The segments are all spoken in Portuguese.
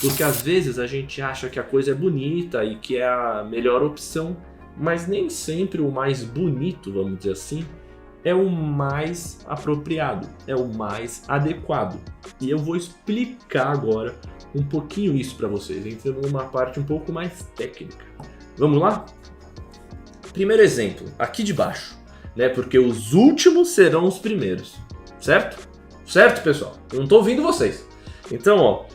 Porque às vezes a gente acha que a coisa é bonita e que é a melhor opção, mas nem sempre o mais bonito, vamos dizer assim, é o mais apropriado, é o mais adequado. E eu vou explicar agora um pouquinho isso para vocês, entrando numa parte um pouco mais técnica. Vamos lá? Primeiro exemplo, aqui de baixo, né? Porque os últimos serão os primeiros, certo? Certo, pessoal? Eu não tô ouvindo vocês. Então, ó,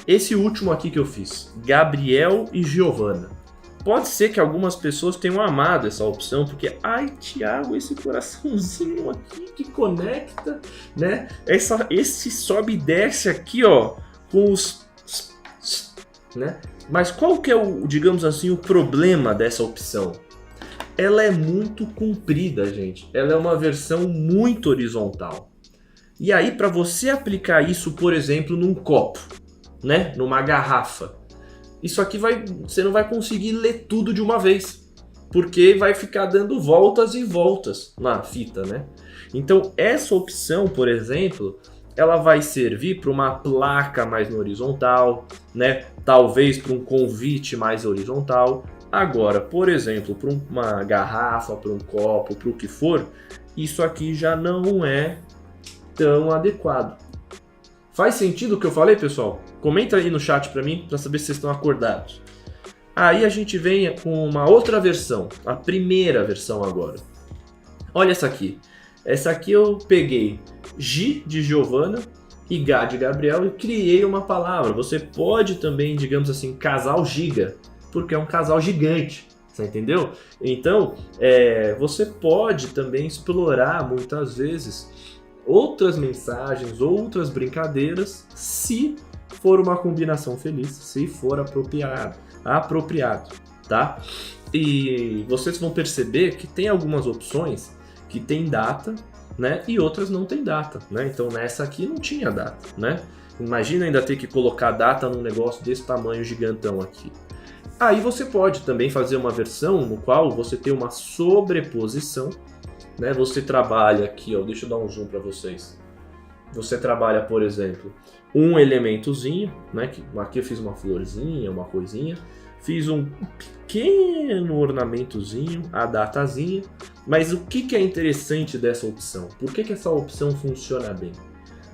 esse último aqui que eu fiz, Gabriel e Giovana. Pode ser que algumas pessoas tenham amado essa opção, porque, ai, Thiago, esse coraçãozinho aqui que conecta, né? Esse sobe e desce aqui, ó, com os... né? Mas qual que é o, digamos assim, o problema dessa opção? Ela é muito comprida, gente. Ela é uma versão muito horizontal. E aí, para você aplicar isso, por exemplo, num copo, né? Numa garrafa, isso aqui você não vai conseguir ler tudo de uma vez, porque vai ficar dando voltas e voltas na fita, né? Então essa opção, por exemplo, ela vai servir para uma placa mais no horizontal, né? Talvez para um convite mais horizontal. Agora, por exemplo, para uma garrafa, para um copo, para o que for, isso aqui já não é tão adequado. Faz sentido o que eu falei, pessoal? Comenta aí no chat para mim, para saber se vocês estão acordados. Aí a gente vem com uma outra versão, a primeira versão agora. Olha essa aqui. Essa aqui eu peguei G de Giovana e G de Gabriel e criei uma palavra. Você pode também, digamos assim, casal giga, porque é um casal gigante. Você entendeu? Então, você pode também explorar muitas vezes outras mensagens, outras brincadeiras, se for uma combinação feliz, se for apropriado, tá? E vocês vão perceber que tem algumas opções que tem data, né? E outras não tem data, né? Então nessa aqui não tinha data, né? Imagina ainda ter que colocar data num negócio desse tamanho gigantão aqui. Aí você pode também fazer uma versão no qual você tem uma sobreposição, né? Você trabalha aqui, ó, deixa eu dar um zoom para vocês. Você trabalha, por exemplo, um elementozinho, né? Aqui eu fiz uma florzinha, uma coisinha. Fiz um pequeno ornamentozinho, a datazinha. Mas o que é interessante dessa opção? Por que essa opção funciona bem?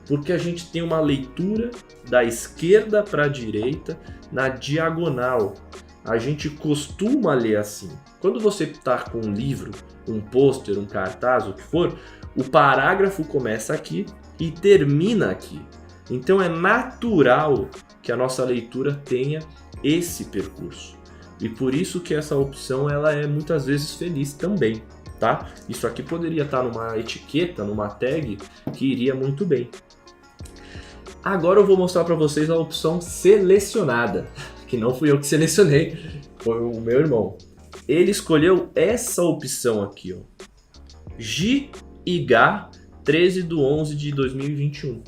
Porque a gente tem uma leitura da esquerda para a direita na diagonal. A gente costuma ler assim. Quando você está com um livro, um pôster, um cartaz, o que for, o parágrafo começa aqui e termina aqui. Então é natural que a nossa leitura tenha esse percurso. E por isso que essa opção ela é muitas vezes feliz também, tá? Isso aqui poderia estar numa etiqueta, numa tag, que iria muito bem. Agora eu vou mostrar para vocês a opção selecionada, que não fui eu que selecionei, foi o meu irmão. Ele escolheu essa opção aqui, ó. GIGA 13/11 de 2021.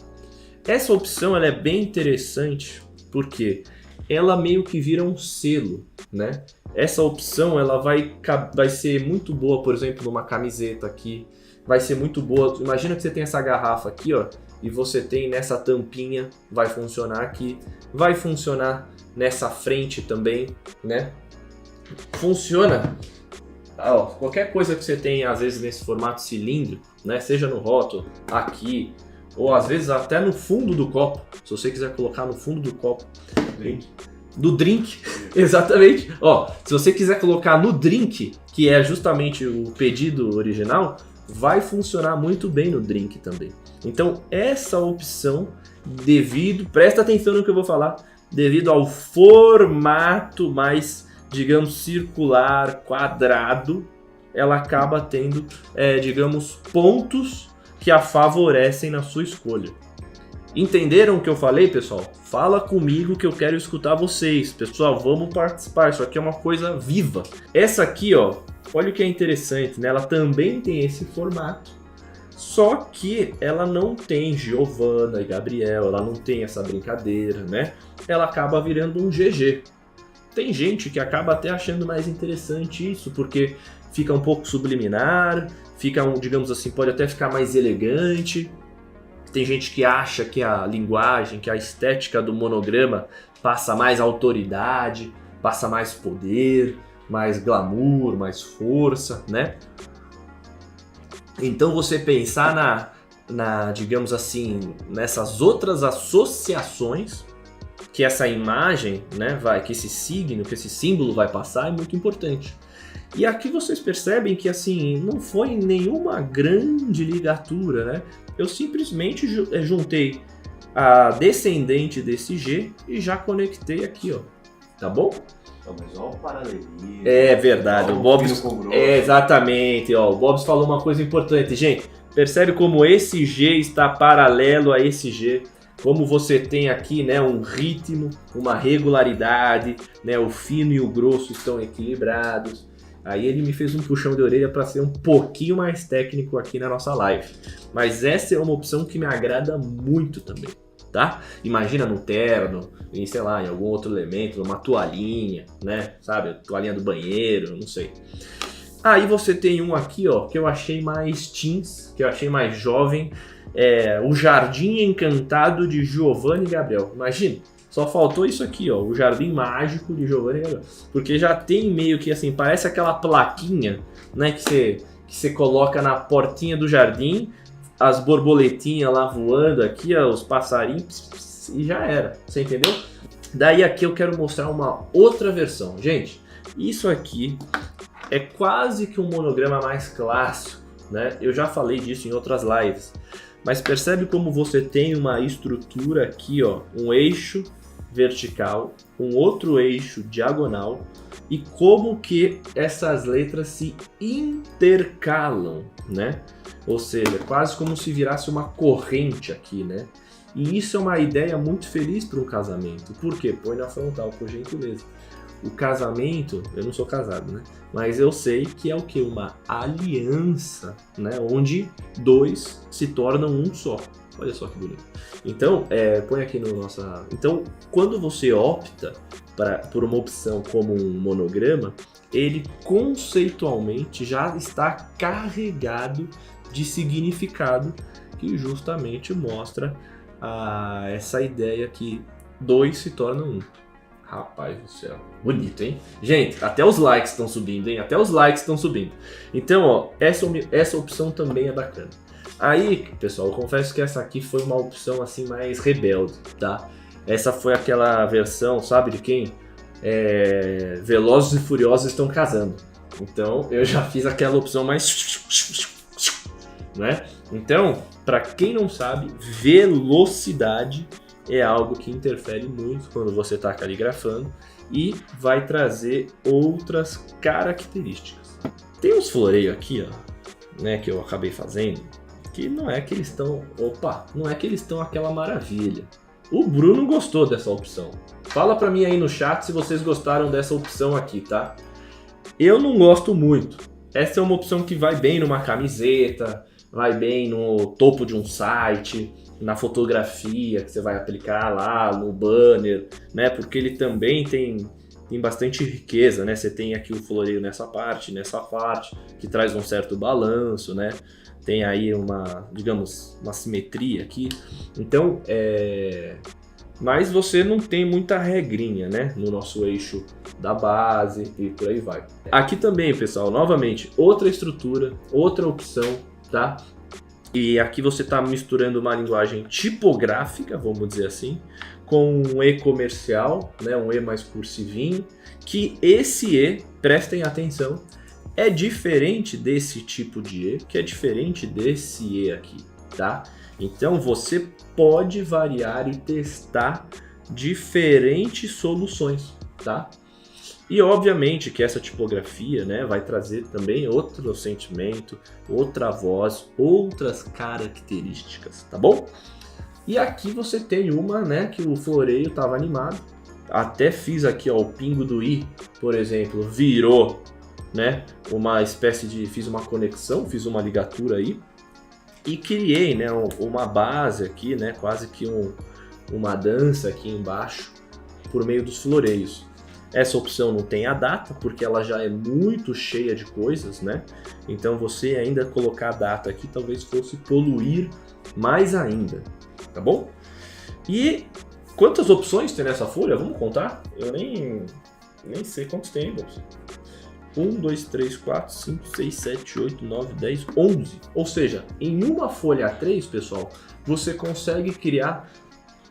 Essa opção ela é bem interessante porque ela meio que vira um selo, né? Essa opção ela vai ser muito boa, por exemplo, numa camiseta aqui. Vai ser muito boa. Imagina que você tem essa garrafa aqui, ó, e você tem nessa tampinha, vai funcionar aqui, vai funcionar nessa frente também, né? Funciona. Ó, qualquer coisa que você tem, às vezes nesse formato cilíndrico, né? Seja no rótulo, aqui, ou às vezes até no fundo do copo. Se você quiser colocar no fundo do copo. Do drink, exatamente. Ó, se você quiser colocar no drink, que é justamente o pedido original, vai funcionar muito bem no drink também. Então, essa opção, presta atenção no que eu vou falar, devido ao formato mais, digamos, circular, quadrado, ela acaba tendo, digamos, pontos que a favorecem na sua escolha. Entenderam o que eu falei, pessoal? Fala comigo que eu quero escutar vocês. Pessoal, vamos participar. Isso aqui é uma coisa viva. Essa aqui, ó, olha o que é interessante, né? Ela também tem esse formato. Só que ela não tem Giovana e Gabriel, ela não tem essa brincadeira, né? Ela acaba virando um GG. Tem gente que acaba até achando mais interessante isso, porque fica um pouco subliminar, fica, digamos assim, pode até ficar mais elegante. Tem gente que acha que a linguagem, que a estética do monograma passa mais autoridade, passa mais poder, mais glamour, mais força, né? Então você pensar digamos assim, nessas outras associações que essa imagem, né, que esse signo, que esse símbolo vai passar é muito importante. E aqui vocês percebem que assim, não foi nenhuma grande ligatura, né? Eu simplesmente juntei a descendente desse G e já conectei aqui, ó. Tá bom? Mas olha o paralelismo. É verdade, o Bobs. Exatamente, ó. O Bobs falou uma coisa importante, gente. Percebe como esse G está paralelo a esse G? Como você tem aqui, né, um ritmo, uma regularidade, né, o fino e o grosso estão equilibrados. Aí ele me fez um puxão de orelha para ser um pouquinho mais técnico aqui na nossa live. Mas essa é uma opção que me agrada muito também, tá? Imagina no terno, em, sei lá, em algum outro elemento, numa toalhinha, né? Sabe, toalhinha do banheiro, não sei. Aí você tem um aqui, ó, que eu achei mais teens, que eu achei mais jovem. O Jardim Encantado de Giovanni Gabriel. Imagina. Só faltou isso aqui, ó, o Jardim Mágico de Giovanni Gabriel. Porque já tem meio que assim, parece aquela plaquinha, né, que você coloca na portinha do jardim, as borboletinhas lá voando aqui, ó, os passarinhos, e já era, você entendeu? Daí aqui eu quero mostrar uma outra versão. Gente, isso aqui é quase que um monograma mais clássico, né? Eu já falei disso em outras lives. Mas percebe como você tem uma estrutura aqui, ó, um eixo vertical, um outro eixo diagonal e como que essas letras se intercalam, né? Ou seja, quase como se virasse uma corrente aqui, né? E isso é uma ideia muito feliz para um casamento. Por quê? Põe na frontal, por gentileza. O casamento, eu não sou casado, né? Mas eu sei que é o quê? Uma aliança, né? Onde dois se tornam um só. Olha só que bonito. Então, põe aqui no nossa... Então, quando você opta por uma opção como um monograma, ele conceitualmente já está carregado de significado que justamente mostra essa ideia que dois se tornam um. Rapaz do céu, bonito, hein? Gente, até os likes estão subindo, hein? Até os likes estão subindo. Então, ó, essa opção também é bacana. Aí, pessoal, eu confesso que essa aqui foi uma opção assim mais rebelde, tá? Essa foi aquela versão, sabe de quem? Velozes e Furiosos estão casando. Então, eu já fiz aquela opção mais... né? Então, para quem não sabe, velocidade é algo que interfere muito quando você está caligrafando e vai trazer outras características. Tem uns floreios aqui, ó, né, que eu acabei fazendo, que não é que eles estão... não é que eles estão aquela maravilha. O Bruno gostou dessa opção. Fala pra mim aí no chat se vocês gostaram dessa opção aqui, tá? Eu não gosto muito. Essa é uma opção que vai bem numa camiseta, vai bem no topo de um site, na fotografia que você vai aplicar lá, no banner, né? Porque ele também tem bastante riqueza, né? Você tem aqui o floreio nessa parte, que traz um certo balanço, né? Tem aí uma simetria aqui. Então, mas você não tem muita regrinha, né? No nosso eixo da base e por aí vai. Aqui também, pessoal, novamente, outra estrutura, outra opção, tá? E aqui você está misturando uma linguagem tipográfica, vamos dizer assim, com um E comercial, né, um E mais cursivinho, que esse E, prestem atenção, é diferente desse tipo de E, que é diferente desse E aqui, tá? Então você pode variar e testar diferentes soluções, tá? E obviamente que essa tipografia, né, vai trazer também outro sentimento, outra voz, outras características, tá bom? E aqui você tem uma, né, que o floreio estava animado. Até fiz aqui, ó, o pingo do I, por exemplo, virou, né, uma espécie de... Fiz uma conexão, fiz uma ligatura aí e criei, né, uma base aqui, né, quase que uma dança aqui embaixo por meio dos floreios. Essa opção não tem a data, porque ela já é muito cheia de coisas, né? Então você ainda colocar a data aqui talvez fosse poluir mais ainda, tá bom? E quantas opções tem nessa folha? Vamos contar? Eu nem sei quantos tem, moço. 1, 2, 3, 4, 5, 6, 7, 8, 9, 10, 11. Ou seja, em uma folha A3, pessoal, você consegue criar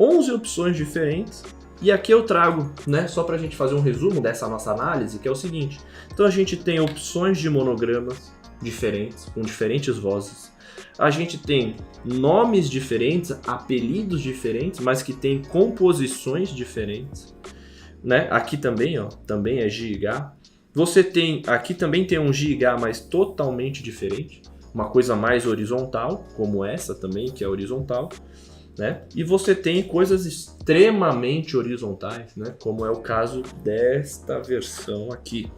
11 opções diferentes. E aqui eu trago, né, só para a gente fazer um resumo dessa nossa análise, que é o seguinte. Então a gente tem opções de monogramas diferentes, com diferentes vozes. A gente tem nomes diferentes, apelidos diferentes, mas que tem composições diferentes, né? Aqui também, ó, também é GIGA. Você tem, aqui também tem um GIGA, mas totalmente diferente, uma coisa mais horizontal, como essa também, que é horizontal, né? E você tem coisas extremamente horizontais, né? Como é o caso desta versão aqui.